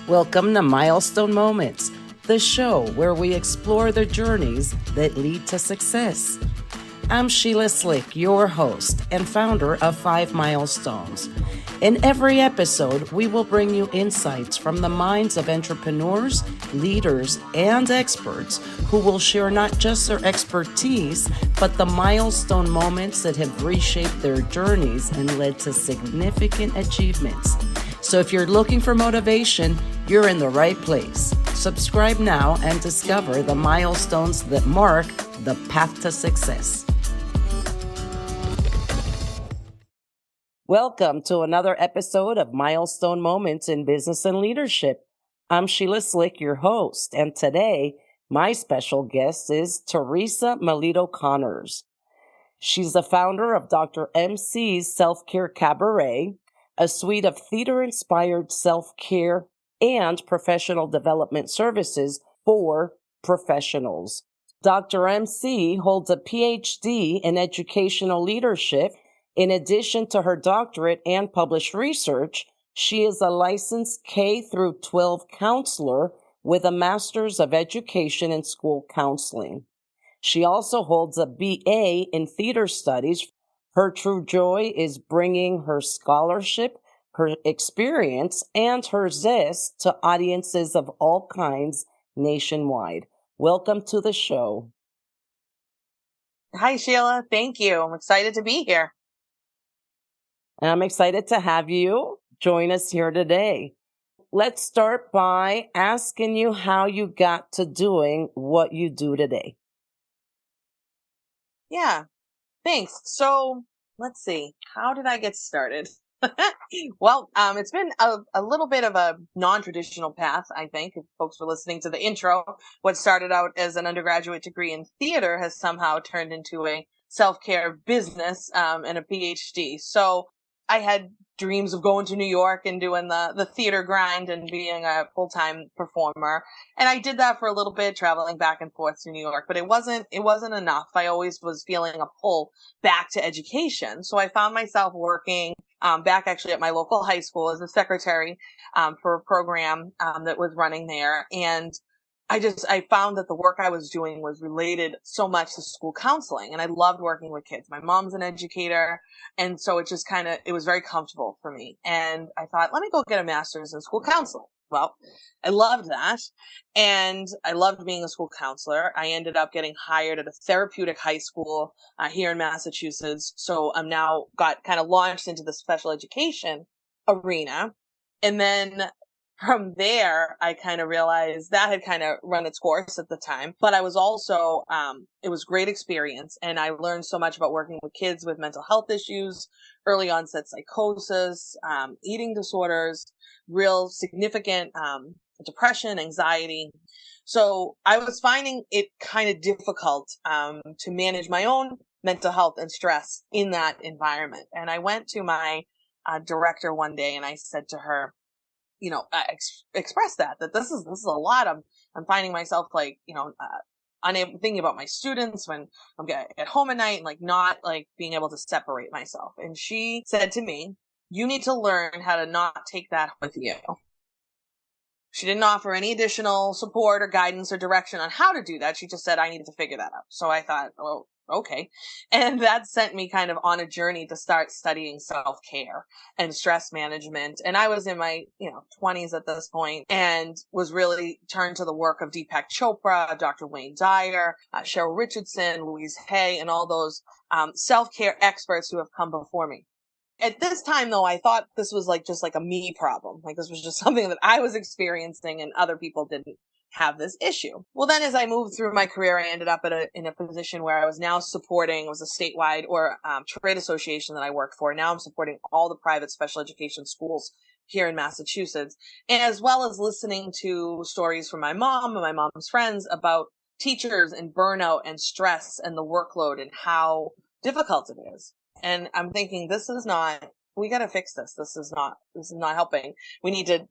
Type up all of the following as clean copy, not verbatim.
Welcome to Milestone Moments, the show where we explore the journeys that lead to success. I'm Sheila Slick, your host and founder of 5 Milestones. In every episode, we will bring you insights from the minds of entrepreneurs, leaders, and experts who will share not just their expertise, but the milestone moments that have reshaped their journeys and led to significant achievements. So if you're looking for motivation, you're in the right place. Subscribe now and discover the milestones that mark the path to success. Welcome to another episode of Milestone Moments in Business and Leadership. I'm Sheila Slick, your host, and today my special guest is Teresa Melito-Connors. She's the founder of Dr. MC's Self-Care Cabaret, a suite of theater-inspired self-care and professional development services for professionals. Dr. MC holds a PhD in educational leadership. In addition to her doctorate and published research, she is a licensed K-12 counselor with a Master's of Education in School Counseling. She also holds a BA in Theater Studies. Her true joy is bringing her scholarship, her experience, and her zest to audiences of all kinds nationwide. Welcome to the show. Hi, Sheila. Thank you. I'm excited to be here. And I'm excited to have you join us here today. Let's start by asking you how you got to doing what you do today. Yeah, thanks. So let's see. How did I get started? Well, it's been a little bit of a non-traditional path, I think. If folks were listening to the intro, what started out as an undergraduate degree in theater has somehow turned into a self-care business and a PhD. So I had dreams of going to New York and doing the theater grind and being a full-time performer. And I did that for a little bit, traveling back and forth to New York, but it wasn't enough. I always was feeling a pull back to education. So I found myself working back actually at my local high school as a secretary for a program that was running there. And I found that the work I was doing was related so much to school counseling, and I loved working with kids. My mom's an educator, and so it was very comfortable for me. And I thought, let me go get a master's in school counseling. Well, I loved that, and I loved being a school counselor. I ended up getting hired at a therapeutic high school here in Massachusetts. So I'm now got kind of launched into the special education arena. And then from there, I kind of realized that had kind of run its course at the time, but I was also, it was great experience. And I learned so much about working with kids with mental health issues, early onset psychosis, eating disorders, real significant, depression, anxiety. So I was finding it kind of difficult, to manage my own mental health and stress in that environment. And I went to my director one day and I said to her, express that this is a lot. I'm finding myself unable thinking about my students when I'm at home at night and not being able to separate myself. And she said to me, you need to learn how to not take that with you. She didn't offer any additional support or guidance or direction on how to do that. She just said I needed to figure that out. So I thought, well, okay. And that sent me kind of on a journey to start studying self-care and stress management. And I was in my, 20s at this point and was really turned to the work of Deepak Chopra, Dr. Wayne Dyer, Cheryl Richardson, Louise Hay, and all those self-care experts who have come before me. At this time, though, I thought this was just a me problem. This was just something that I was experiencing and other people didn't have this issue. Well, then as I moved through my career, I ended up in a position where I was now supporting, it was a statewide or trade association that I worked for. Now I'm supporting all the private special education schools here in Massachusetts, and as well as listening to stories from my mom and my mom's friends about teachers and burnout and stress and the workload and how difficult it is. And I'm thinking, we got to fix this. This is not helping. We need to,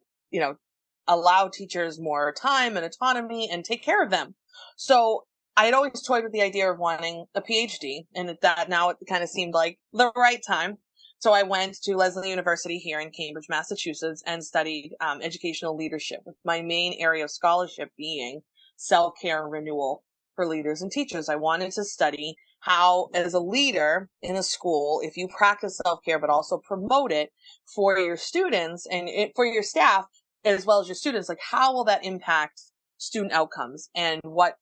allow teachers more time and autonomy and take care of them. So I had always toyed with the idea of wanting a PhD, and that now it kind of seemed like the right time So I went to Lesley University here in Cambridge, Massachusetts, and studied educational leadership, with my main area of scholarship being self-care and renewal for leaders and teachers. I wanted to study how, as a leader in a school, if you practice self-care, but also promote it for your students and for your staff, as well as your students, like how will that impact student outcomes and what,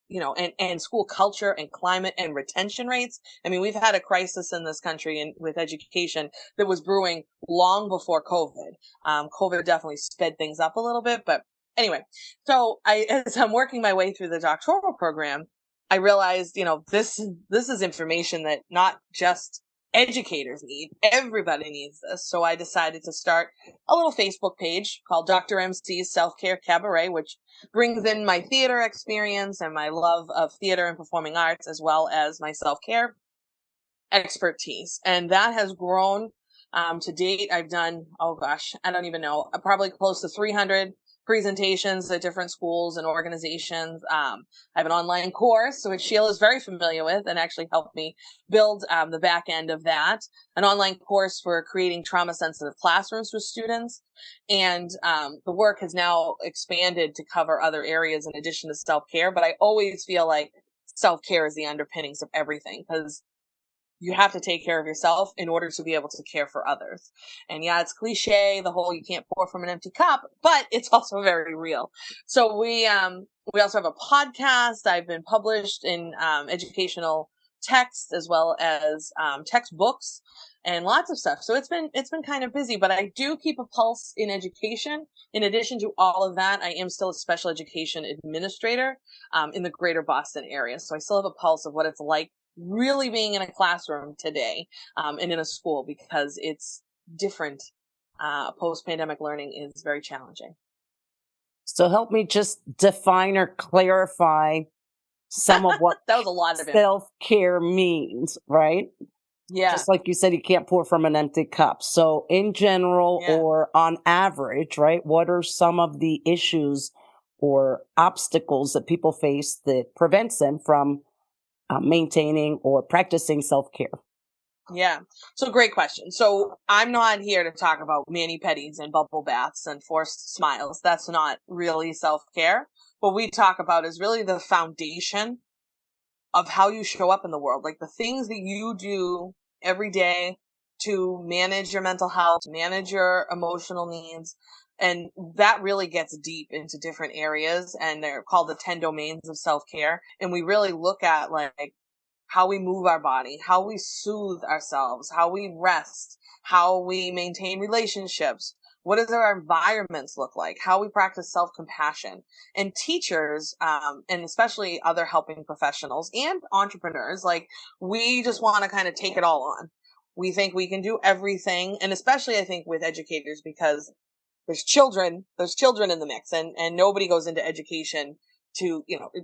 and school culture and climate and retention rates. I mean, we've had a crisis in this country and with education that was brewing long before COVID. COVID definitely sped things up a little bit, but anyway, so as I'm working my way through the doctoral program, I realized, this is information that not just educators need. Everybody needs this. So I decided to start a little Facebook page called Dr. MC's Self-Care Cabaret, which brings in my theater experience and my love of theater and performing arts, as well as my self-care expertise. And that has grown. To date, I've done, oh gosh, I don't even know, probably close to 300 presentations at different schools and organizations. I have an online course, which Sheila is very familiar with and actually helped me build the back end of that. An online course for creating trauma-sensitive classrooms for students. And the work has now expanded to cover other areas in addition to self-care. But I always feel like self-care is the underpinnings of everything, because you have to take care of yourself in order to be able to care for others. And yeah, it's cliche, the whole you can't pour from an empty cup, but it's also very real. So we also have a podcast. I've been published in educational text, as well as textbooks and lots of stuff. So it's been kind of busy, but I do keep a pulse in education. In addition to all of that, I am still a special education administrator in the greater Boston area. So I still have a pulse of what it's like really being in a classroom today and in a school, because it's different. Post-pandemic learning is very challenging. So help me just define or clarify some of what that was a lot of self-care means, right? Yeah. Just like you said, you can't pour from an empty cup. So in general, or on average, right, what are some of the issues or obstacles that people face that prevents them from maintaining or practicing self-care? Yeah. So great question. So I'm not here to talk about mani-pedis and bubble baths and forced smiles. That's not really self-care. What we talk about is really the foundation of how you show up in the world, like the things that you do every day to manage your mental health, manage your emotional needs. And that really gets deep into different areas, and they're called the 10 domains of self-care. And we really look at like how we move our body, how we soothe ourselves, how we rest, how we maintain relationships. What does our environments look like? How we practice self-compassion. And teachers, and especially other helping professionals and entrepreneurs, like we just want to kind of take it all on. We think we can do everything. And especially I think with educators, because there's children in the mix, and nobody goes into education to,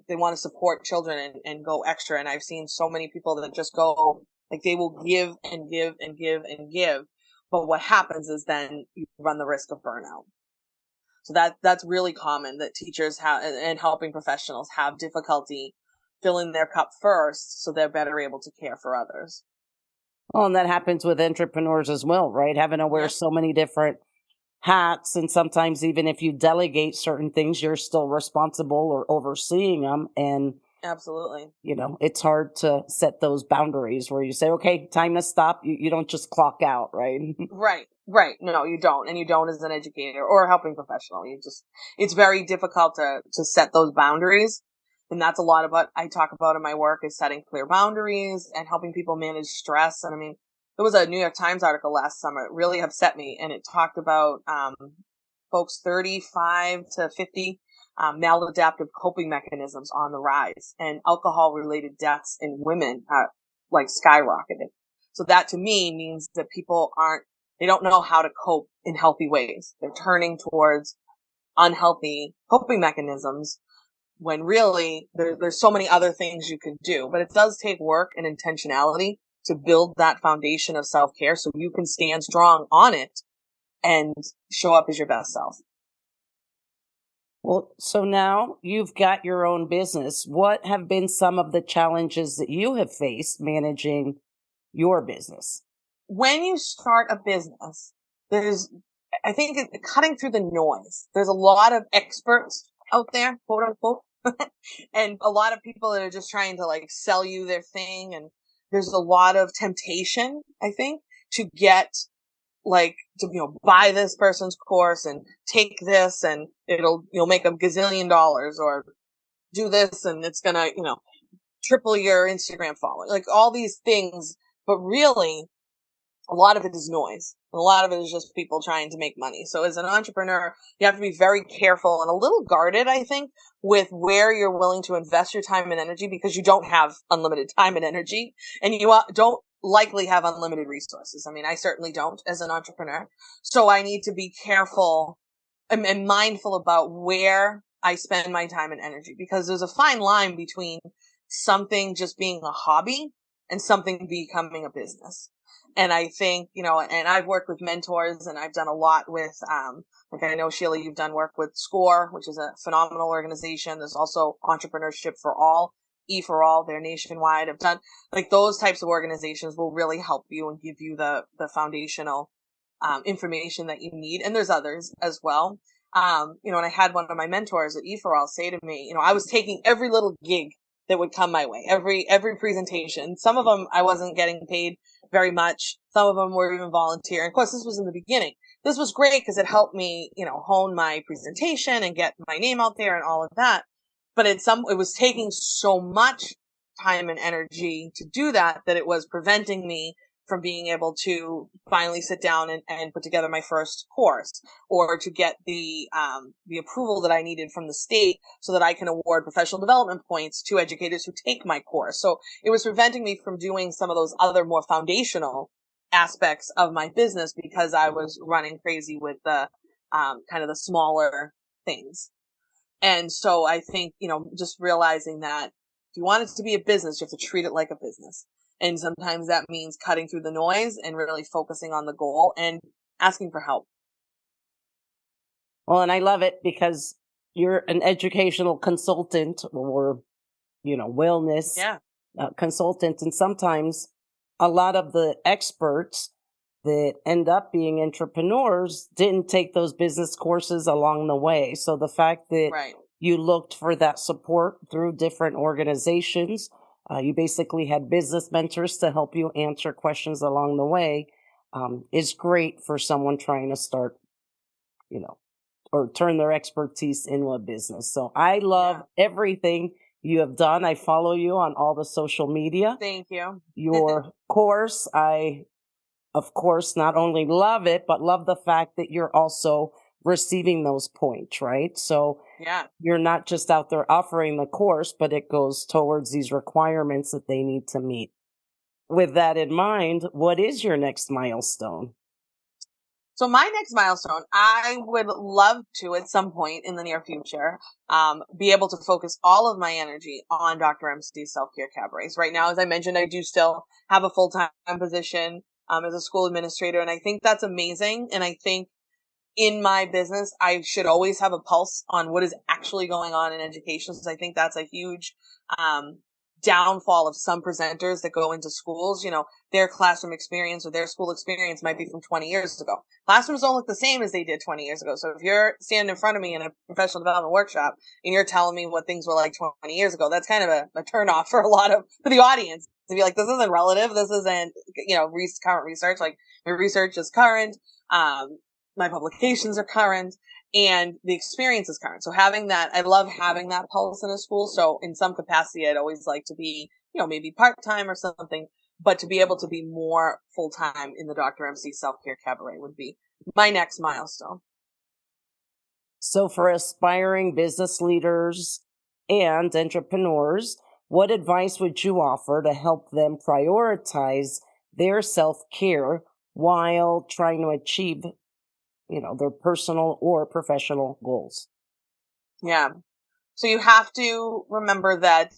they want to support children and go extra. And I've seen so many people that just go, like, they will give and give and give and give. But what happens is then you run the risk of burnout. So that's really common, that teachers have and helping professionals have difficulty filling their cup first, so they're better able to care for others. Well, and that happens with entrepreneurs as well, right? Having to wear so many different hats. And sometimes even if you delegate certain things, you're still responsible or overseeing them. And absolutely, it's hard to set those boundaries where you say, okay, time to stop. You don't just clock out, right? Right. No, you don't. And you don't as an educator or a helping professional. It's very difficult to set those boundaries. And that's a lot of what I talk about in my work, is setting clear boundaries and helping people manage stress. And I mean, there was a New York Times article last summer. It really upset me. And it talked about folks 35 to 50 maladaptive coping mechanisms on the rise, and alcohol-related deaths in women like skyrocketed. So that to me means that people they don't know how to cope in healthy ways. They're turning towards unhealthy coping mechanisms, when really there's so many other things you can do. But it does take work and intentionality to build that foundation of self-care so you can stand strong on it and show up as your best self. Well, so now you've got your own business. What have been some of the challenges that you have faced managing your business? when you start a business, I think cutting through the noise. There's a lot of experts out there, quote unquote, and a lot of people that are just trying to like sell you their thing. And there's a lot of temptation, I think, to get like to, buy this person's course and take this and you'll make $1 gazillion, or do this and it's gonna, triple your Instagram following, like all these things. But really, a lot of it is noise. A lot of it is just people trying to make money. So as an entrepreneur, you have to be very careful and a little guarded, I think, with where you're willing to invest your time and energy, because you don't have unlimited time and energy, and you don't likely have unlimited resources. I mean, I certainly don't as an entrepreneur. So I need to be careful and mindful about where I spend my time and energy, because there's a fine line between something just being a hobby and something becoming a business. And I think, and I've worked with mentors, and I've done a lot with, like I know, Sheila, you've done work with SCORE, which is a phenomenal organization. There's also Entrepreneurship for All, E for All, they're nationwide. I've done like those types of organizations will really help you and give you the foundational information that you need. And there's others as well. And I had one of my mentors at E for All say to me, I was taking every little gig that would come my way, every presentation. Some of them I wasn't getting paid very much. Some of them were even volunteer. And of course, this was in the beginning. This was great because it helped me, hone my presentation and get my name out there and all of that. But it was taking so much time and energy to do that it was preventing me from being able to finally sit down and put together my first course, or to get the approval that I needed from the state so that I can award professional development points to educators who take my course. So it was preventing me from doing some of those other more foundational aspects of my business, because I was running crazy with the kind of the smaller things. And so I think, just realizing that if you want it to be a business, you have to treat it like a business. And sometimes that means cutting through the noise and really focusing on the goal and asking for help. Well, and I love it because you're an educational consultant, or, wellness consultant. And sometimes a lot of the experts that end up being entrepreneurs didn't take those business courses along the way. So the fact that you looked for that support through different organizations, you basically had business mentors to help you answer questions along the way, is great for someone trying to start, or turn their expertise into a business. So I love everything you have done. I follow you on all the social media. Thank you. Your course, I, of course, not only love it, but love the fact that you're also receiving those points, right? So you're not just out there offering the course, but it goes towards these requirements that they need to meet. With that in mind, what is your next milestone? So my next milestone, I would love to, at some point in the near future, be able to focus all of my energy on Dr. MC's Self-Care Cabarets. Right now, as I mentioned, I do still have a full-time position as a school administrator, and I think that's amazing. And I think in my business, I should always have a pulse on what is actually going on in education, because I think that's a huge downfall of some presenters that go into schools. Their classroom experience or their school experience might be from 20 years ago. Classrooms don't look the same as they did 20 years ago. So if you're standing in front of me in a professional development workshop and you're telling me what things were like 20 years ago, that's kind of a turnoff for for the audience to be like, this isn't relative. This isn't, current research. Like, my research is current. My publications are current, and the experience is current. So I love having that pulse in a school. So in some capacity, I'd always like to be, maybe part-time or something, but to be able to be more full-time in the Dr. MC Self-Care Cabaret would be my next milestone. So for aspiring business leaders and entrepreneurs, what advice would you offer to help them prioritize their self-care while trying to achieve, their personal or professional goals? Yeah. So you have to remember that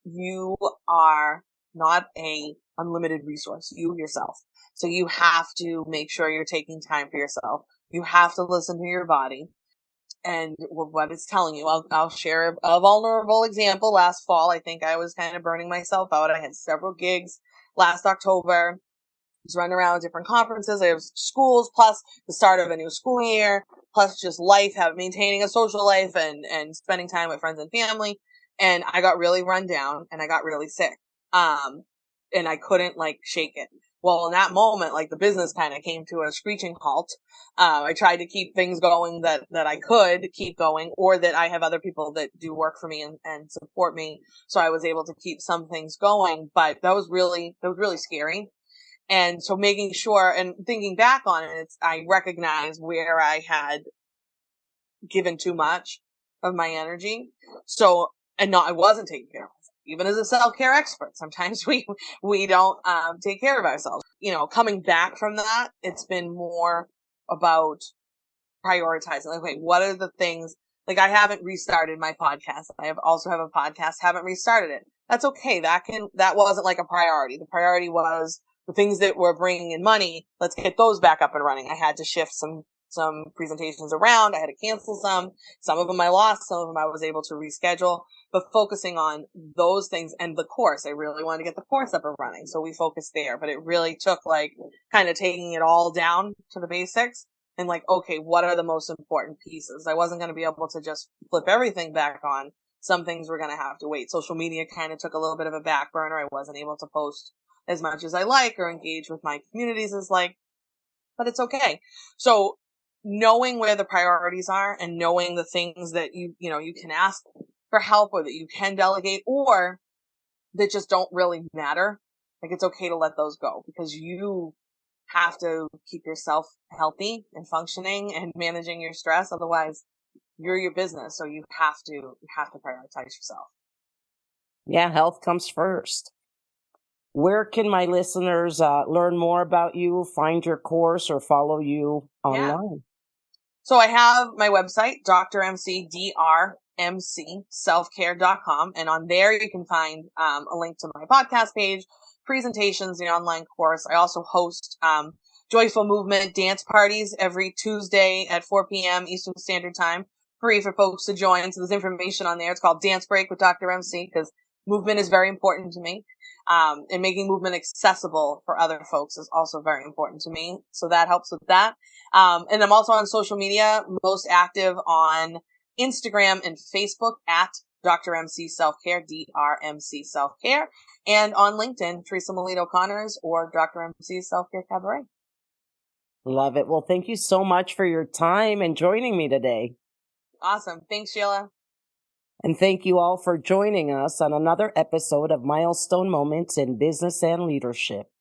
you are not a unlimited resource, you yourself. So you have to make sure you're taking time for yourself. You have to listen to your body and what it's telling you. I'll share a vulnerable example. Last fall, I think I was kind of burning myself out. I had several gigs last October. was running around different conferences. I have schools, plus the start of a new school year, plus just life, maintaining a social life and spending time with friends and family. And I got really run down and I got really sick. And I couldn't shake it. Well, in that moment, the business kind of came to a screeching halt. I tried to keep things going that I could keep going, or that I have other people that do work for me and support me. So I was able to keep some things going, but that was really scary. And so making sure and thinking back on it, I recognize where I had given too much of my energy. So, I wasn't taking care of myself. Even as a self-care expert, sometimes we don't take care of ourselves. Coming back from that, it's been more about prioritizing. Okay, what are the things? I haven't restarted my podcast. I also have a podcast, haven't restarted it. That's okay. That wasn't a priority. The priority was the things that were bringing in money. Let's get those back up and running. I had to shift some presentations around. I had to cancel some. Some of them I lost. Some of them I was able to reschedule. But focusing on those things, and the course, I really wanted to get the course up and running. So we focused there. But it really took kind of taking it all down to the basics. And okay, what are the most important pieces? I wasn't going to be able to just flip everything back on. Some things were going to have to wait. Social media kind of took a little bit of a back burner. I wasn't able to post as much as I or engage with my communities as but it's okay. So knowing where the priorities are and knowing the things that you can ask for help, or that you can delegate, or that just don't really matter. It's okay to let those go, because you have to keep yourself healthy and functioning and managing your stress. Otherwise, you're your business. So you have to prioritize yourself. Yeah, health comes first. Where can my listeners learn more about you, find your course, or follow you online? So I have my website, drmcselfcare.com. And on there you can find a link to my podcast page, presentations, the online course. I also host Joyful Movement dance parties every Tuesday at 4 p.m. Eastern Standard Time, free for folks to join. So there's information on there. It's called Dance Break with Dr. MC, because movement is very important to me. And making movement accessible for other folks is also very important to me. So that helps with that. And I'm also on social media, most active on Instagram and Facebook at Dr. MC Self-Care, DRMC Self-Care, and on LinkedIn, Teresa Melito-Connors or Dr. MC Self-Care Cabaret. Love it. Well, thank you so much for your time and joining me today. Awesome. Thanks, Sheila. And thank you all for joining us on another episode of Milestone Moments in Business and Leadership.